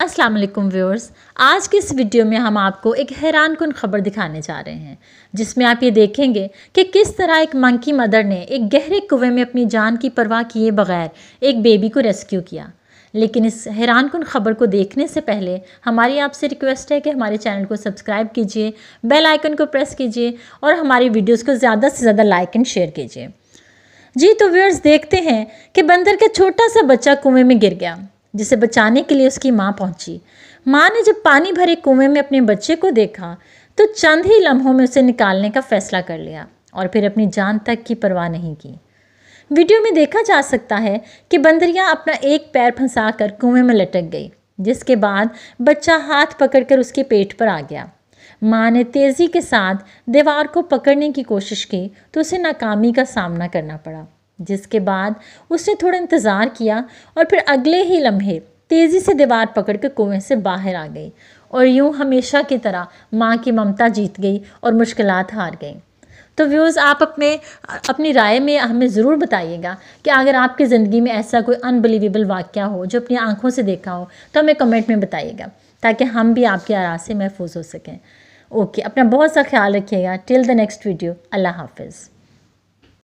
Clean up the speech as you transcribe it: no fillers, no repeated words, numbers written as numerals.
अस्सलाम वालेकुम व्यूअर्स। आज की इस वीडियो में हम आपको एक हैरानकुन खबर दिखाने जा रहे हैं जिसमें आप ये देखेंगे कि किस तरह एक मंकी मदर ने एक गहरे कुएं में अपनी जान की परवाह किए बगैर एक बेबी को रेस्क्यू किया। लेकिन इस हैरानकुन खबर को देखने से पहले हमारी आपसे रिक्वेस्ट है कि हमारे चैनल को सब्सक्राइब कीजिए, बेल आइकन को प्रेस कीजिए और हमारी वीडियोज़ को ज़्यादा से ज़्यादा लाइक एंड शेयर कीजिए। जी तो व्यूअर्स, देखते हैं कि बंदर का छोटा सा बच्चा कुएं में गिर गया, जिसे बचाने के लिए उसकी माँ पहुंची। माँ ने जब पानी भरे कुएं में अपने बच्चे को देखा तो चंद ही लम्हों में उसे निकालने का फैसला कर लिया और फिर अपनी जान तक की परवाह नहीं की। वीडियो में देखा जा सकता है कि बंदरिया अपना एक पैर फंसाकर कुएं में लटक गई, जिसके बाद बच्चा हाथ पकड़कर उसके पेट पर आ गया। माँ ने तेज़ी के साथ दीवार को पकड़ने की कोशिश की तो उसे नाकामी का सामना करना पड़ा, जिसके बाद उसने थोड़ा इंतज़ार किया और फिर अगले ही लम्हे तेज़ी से दीवार पकड़कर कुएं से बाहर आ गई और यूं हमेशा की तरह माँ की ममता जीत गई और मुश्किलात हार गई। तो व्यूज़, आप अपनी राय में हमें ज़रूर बताइएगा कि अगर आपकी ज़िंदगी में ऐसा कोई अनबिलीवेबल वाक़या हो जो अपनी आंखों से देखा हो तो हमें कमेंट में बताइएगा ताकि हम भी आपकी आराज़ से महफूज हो सकें। ओके, अपना बहुत सा ख्याल रखिएगा। टिल द नेक्स्ट वीडियो, अल्लाह हाफिज़।